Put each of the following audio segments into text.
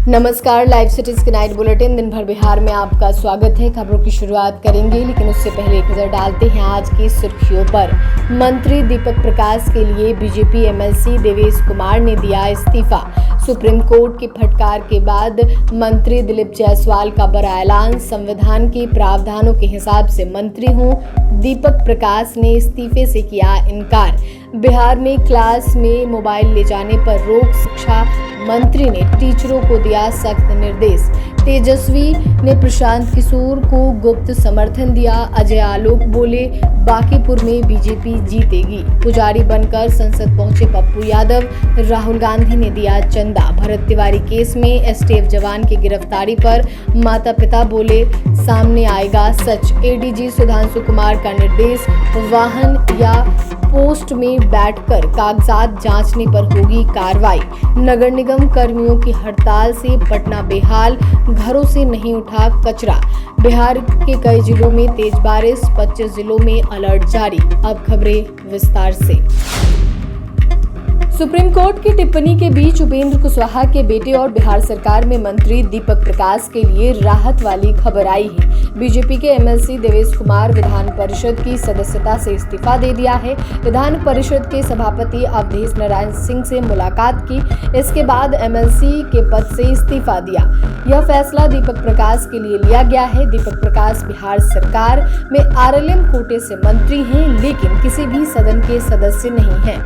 नमस्कार, live cities के night bulletin दिन भर बिहार में आपका स्वागत है। खबरों की शुरुआत करेंगे, लेकिन उससे पहले एक नजर डालते हैं आज की सुर्खियों पर। मंत्री दीपक प्रकाश के लिए बीजेपी एमएलसी देवेश कुमार ने दिया इस्तीफा। सुप्रीम कोर्ट की फटकार के बाद मंत्री दिलीप जायसवाल का बड़ा ऐलान। संविधान के प्रावधानों के हिसाब से मंत्री हूं, दीपक प्रकाश ने इस्तीफे से किया इनकार। बिहार में क्लास में मोबाइल ले जाने पर रोक, शिक्षा मंत्री ने टीचरों को दिया सख्त निर्देश। तेजस्वी ने प्रशांत किशोर को गुप्त समर्थन दिया। अजय आलोक बोले, बांकीपुर में बीजेपी जीतेगी। पुजारी बनकर संसद पहुंचे पप्पू यादव। राहुल गांधी ने दिया चंदा। भरत तिवारी केस में एसटीएफ जवान की गिरफ्तारी पर माता पिता बोले, सामने आएगा सच। एडीजी सुधांशु कुमार का निर्देश, वाहन या पोस्ट में बैठकर कागजात जांचने पर होगी कार्रवाई। नगर निगम कर्मियों की हड़ताल से पटना बेहाल, घरों से नहीं उठा कचरा। बिहार के कई जिलों में तेज बारिश, 25 जिलों में अलर्ट जारी। अब खबरें विस्तार से। सुप्रीम कोर्ट की टिप्पणी के बीच उपेंद्र कुशवाहा के बेटे और बिहार सरकार में मंत्री दीपक प्रकाश के लिए राहत वाली खबर आई है। बीजेपी के एमएलसी देवेश कुमार विधान परिषद की सदस्यता से इस्तीफा दे दिया है। विधान परिषद के सभापति अवधेश नारायण सिंह से मुलाकात की, इसके बाद एमएलसी के पद से इस्तीफा दिया। यह फैसला दीपक प्रकाश के लिए लिया गया है। दीपक प्रकाश बिहार सरकार में आरएलएम कोटे से मंत्री हैं, लेकिन किसी भी सदन के सदस्य नहीं हैं।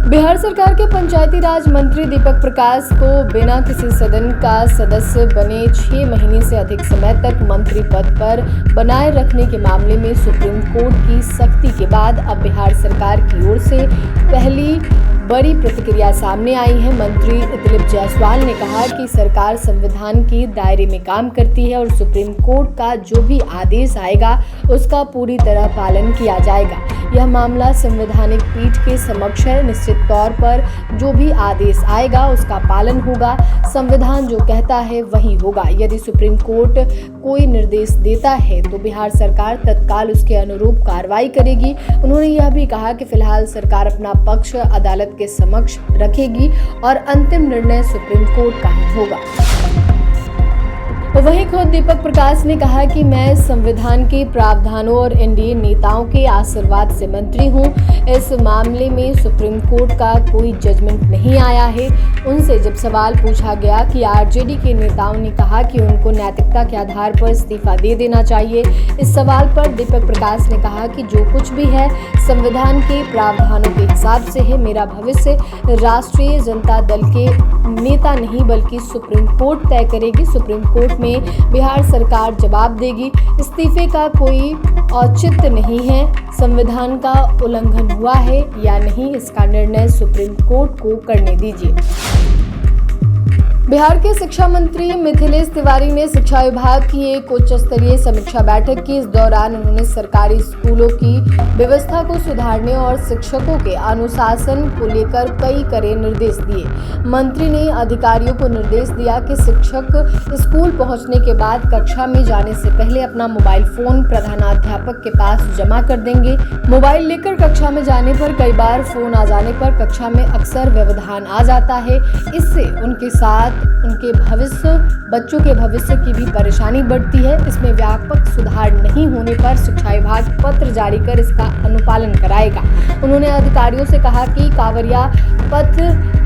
बिहार सरकार के पंचायती राज मंत्री दीपक प्रकाश को बिना किसी सदन का सदस्य बने 6 महीने से अधिक समय तक मंत्री पद पर बनाए रखने के मामले में सुप्रीम कोर्ट की सख्ती के बाद अब बिहार सरकार की ओर से पहली बड़ी प्रतिक्रिया सामने आई है। मंत्री दिलीप जायसवाल ने कहा कि सरकार संविधान के दायरे में काम करती है और सुप्रीम कोर्ट का जो भी आदेश आएगा उसका पूरी तरह पालन किया जाएगा। यह मामला संवैधानिक पीठ के समक्ष है। निश्चित तौर पर जो भी आदेश आएगा उसका पालन होगा। संविधान जो कहता है वही होगा। यदि सुप्रीम कोर्ट कोई निर्देश देता है तो बिहार सरकार तत्काल उसके अनुरूप कार्रवाई करेगी। उन्होंने यह भी कहा कि फिलहाल सरकार अपना पक्ष अदालत के समक्ष रखेगी और अंतिम निर्णय सुप्रीम कोर्ट का ही होगा। वहीं खुद दीपक प्रकाश ने कहा कि मैं संविधान के प्रावधानों और एनडीए नेताओं के आशीर्वाद से मंत्री हूं। इस मामले में सुप्रीम कोर्ट का कोई जजमेंट नहीं आया है। उनसे जब सवाल पूछा गया कि आरजेडी के नेताओं ने कहा कि उनको नैतिकता के आधार पर इस्तीफा दे देना चाहिए, इस सवाल पर दीपक प्रकाश ने कहा कि जो कुछ भी है संविधान के प्रावधानों के हिसाब से है। मेरा भविष्य राष्ट्रीय जनता दल के नेता नहीं बल्कि सुप्रीम कोर्ट तय करेगी। सुप्रीम कोर्ट में बिहार सरकार जवाब देगी। इस्तीफे का कोई औचित्य नहीं है। संविधान का उल्लंघन हुआ है या नहीं, इसका निर्णय सुप्रीम कोर्ट को करने दीजिए। बिहार के शिक्षा मंत्री मिथिलेश तिवारी ने शिक्षा विभाग की एक उच्च स्तरीय समीक्षा बैठक की। इस दौरान उन्होंने सरकारी स्कूलों की व्यवस्था को सुधारने और शिक्षकों के अनुशासन को लेकर कई कड़े निर्देश दिए। मंत्री ने अधिकारियों को निर्देश दिया कि शिक्षक स्कूल पहुंचने के बाद कक्षा में जाने से पहले अपना मोबाइल फोन प्रधानाध्यापक के पास जमा कर देंगे। मोबाइल लेकर कक्षा में जाने पर कई बार फोन आ जाने पर कक्षा में अक्सर व्यवधान आ जाता है। इससे उनके साथ उनके बच्चों के भविष्य की भी परेशानी बढ़ती है। इसमें व्यापक सुधार नहीं होने पर शिक्षा विभाग पत्र जारी कर इसका अनुपालन कराएगा। उन्होंने अधिकारियों से कहा कि कांवरिया पथ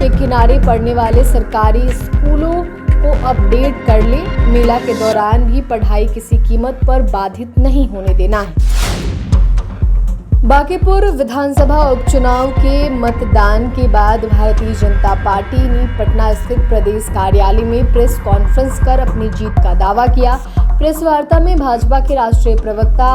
के किनारे पड़ने वाले सरकारी स्कूलों को अपडेट कर ले। मेला के दौरान भी पढ़ाई किसी कीमत पर बाधित नहीं होने देना है। बांकीपुर विधानसभा उपचुनाव के मतदान के बाद भारतीय जनता पार्टी ने पटना स्थित प्रदेश कार्यालय में प्रेस कॉन्फ्रेंस कर अपनी जीत का दावा किया। प्रेस वार्ता में भाजपा के राष्ट्रीय प्रवक्ता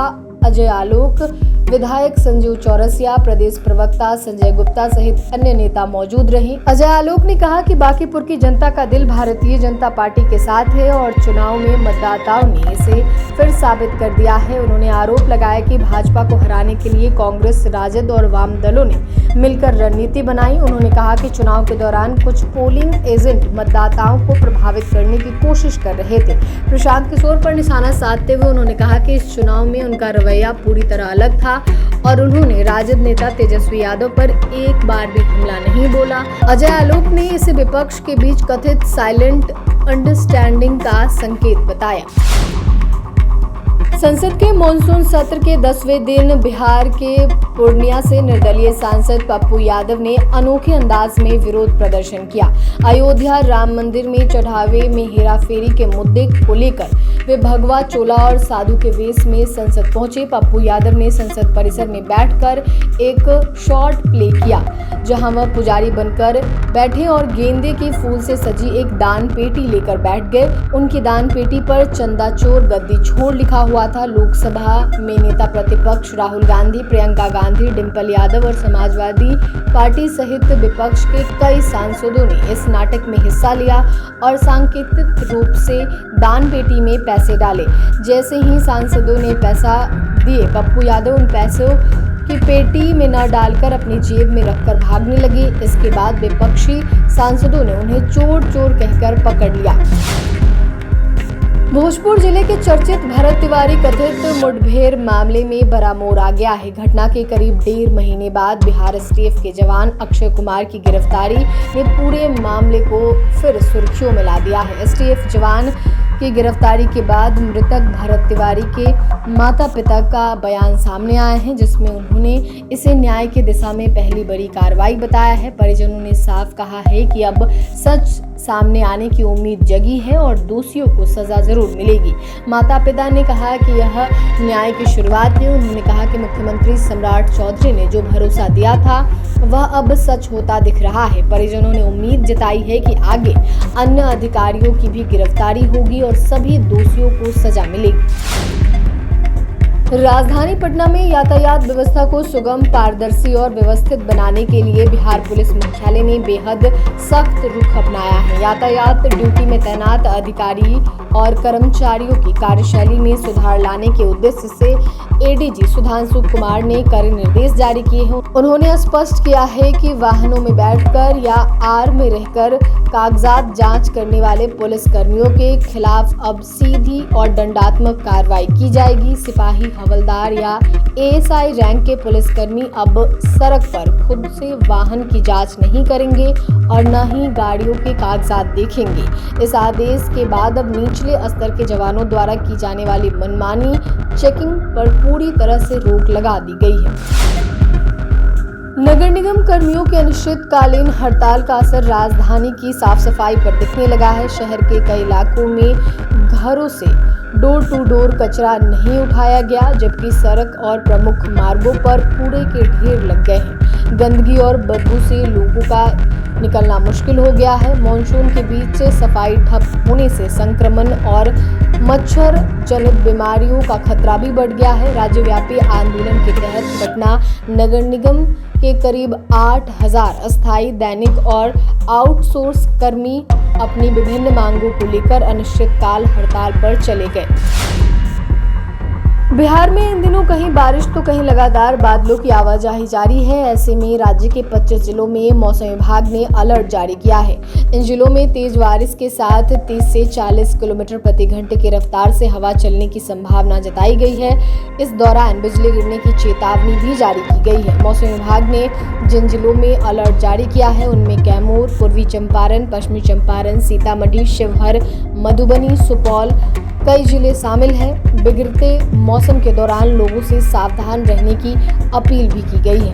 अजय आलोक, विधायक संजीव चौरसिया, प्रदेश प्रवक्ता संजय गुप्ता सहित अन्य नेता मौजूद रहे। अजय आलोक ने कहा कि बांकीपुर की जनता का दिल भारतीय जनता पार्टी के साथ है और चुनाव में मतदाताओं ने इसे फिर साबित कर दिया है। उन्होंने आरोप लगाया कि भाजपा को हराने के लिए कांग्रेस, राजद और वाम दलों ने मिलकर रणनीति बनाई। उन्होंने कहा कि चुनाव के दौरान कुछ पोलिंग एजेंट मतदाताओं को प्रभावित करने की कोशिश कर रहे थे। प्रशांत किशोर पर निशाना साधते हुए उन्होंने कहा कि इस चुनाव में उनका रवैया पूरी तरह अलग था और उन्होंने राजद नेता तेजस्वी यादव पर एक बार भी हमला नहीं बोला। अजय आलोक ने इसे विपक्ष के बीच कथित साइलेंट अंडरस्टैंडिंग का संकेत बताया। संसद के मॉनसून सत्र के 10वें दिन बिहार के पूर्णिया से निर्दलीय सांसद पप्पू यादव ने अनोखे अंदाज में विरोध प्रदर्शन किया। अयोध्या राम मंदिर में चढ़ावे में हेराफेरी के मुद्दे को लेकर वे भगवा चोला और साधु के वेश में संसद पहुंचे। पप्पू यादव ने संसद परिसर में बैठकर एक शॉर्ट प्ले किया, जहां वह पुजारी बनकर बैठे और गेंदे के फूल से सजी एक दान पेटी लेकर बैठ गए। उनकी दान पेटी पर चंदा चोर गद्दी छोड़ लिखा हुआ था। लोकसभा में नेता प्रतिपक्ष राहुल गांधी, प्रियंका गांधी, डिंपल यादव और समाजवादी पार्टी सहित विपक्ष के कई सांसदों ने इस नाटक में हिस्सा लिया और सांकेतिक रूप से दान पेटी में पैसे डाले। जैसे ही सांसदों ने पैसा दिए, पप्पू यादव उन पैसों की पेटी में न डालकर अपनी जेब में रखकर भागने लगे। इसके बाद विपक्षी सांसदों ने उन्हें चोर चोर कहकर पकड़ लिया। भोजपुर जिले के चर्चित भरत तिवारी कथित मुठभेड़ मामले में बड़ा मोड़ आ गया है। घटना के करीब 1.5 महीने बाद बिहार एसटीएफ के जवान अक्षय कुमार की गिरफ्तारी ने पूरे मामले को फिर सुर्खियों में ला दिया है। एसटीएफ जवान की गिरफ्तारी के बाद मृतक भरत तिवारी के माता पिता का बयान सामने आया है, जिसमें उन्होंने इसे न्याय की दिशा में पहली बड़ी कार्रवाई बताया है। परिजनों ने साफ कहा है कि अब सच सामने आने की उम्मीद जगी है और दोषियों को सजा जरूर मिलेगी। माता पिता ने कहा कि यह न्याय की शुरुआत है। उन्होंने कहा कि मुख्यमंत्री सम्राट चौधरी ने जो भरोसा दिया था वह अब सच होता दिख रहा है। परिजनों ने उम्मीद जताई है कि आगे अन्य अधिकारियों की भी गिरफ्तारी होगी और सभी दोषियों को सजा मिलेगी। राजधानी पटना में यातायात व्यवस्था को सुगम, पारदर्शी और व्यवस्थित बनाने के लिए बिहार पुलिस मुख्यालय ने बेहद सख्त रुख अपनाया है। यातायात ड्यूटी में तैनात अधिकारी और कर्मचारियों की कार्यशैली में सुधार लाने के उद्देश्य से एडीजी सुधांशु कुमार ने कड़े निर्देश जारी किए हैं। उन्होंने स्पष्ट किया है कि वाहनों में बैठकर या आर में रहकर कागजात जांच करने वाले पुलिस कर्मियों के खिलाफ अब सीधी और दंडात्मक कार्रवाई की जाएगी। सिपाही, हवलदार या एएसआई रैंक के पुलिसकर्मी अब सड़क पर खुद से वाहन की जांच नहीं करेंगे और न ही गाड़ियों के कागजात देखेंगे। इस आदेश के बाद अब निचले स्तर के जवानों द्वारा की जाने वाली मनमानी चेकिंग पर पूरी तरह से रोक लगा दी गई है। नगर निगम कर्मियों के अनिश्चितकालीन हड़ताल का असर राजधानी की साफ सफाई पर दिखने लगा है। शहर के कई इलाकों में घरों से डोर टू डोर कचरा नहीं उठाया गया, जबकि सड़क और प्रमुख मार्गों पर कूड़े के ढेर लग गए हैं। गंदगी और बदबू से लोगों का निकलना मुश्किल हो गया है। मॉनसून के बीच से सफाई ठप होने से संक्रमण और मच्छर जनित बीमारियों का खतरा भी बढ़ गया है। राज्यव्यापी आंदोलन के तहत पटना नगर निगम के करीब 8,000 अस्थायी, दैनिक और आउटसोर्स कर्मी अपनी विभिन्न मांगों को लेकर अनिश्चितकाल हड़ताल पर चले गए। बिहार में इन दिनों कहीं बारिश तो कहीं लगातार बादलों की आवाजाही जारी है। ऐसे में राज्य के 25 जिलों में मौसम विभाग ने अलर्ट जारी किया है। इन जिलों में तेज बारिश के साथ 30 से 40 किलोमीटर प्रति घंटे की रफ्तार से हवा चलने की संभावना जताई गई है। इस दौरान बिजली गिरने की चेतावनी भी जारी की गई है। मौसम विभाग ने जिन जिलों में अलर्ट जारी किया है उनमें कैमूर, पूर्वी चंपारण, पश्चिमी चंपारण, सीतामढ़ी, शिवहर, मधुबनी, सुपौल कई जिले शामिल हैं। बिगड़ते मौसम के दौरान लोगों से सावधान रहने की अपील भी की गई है।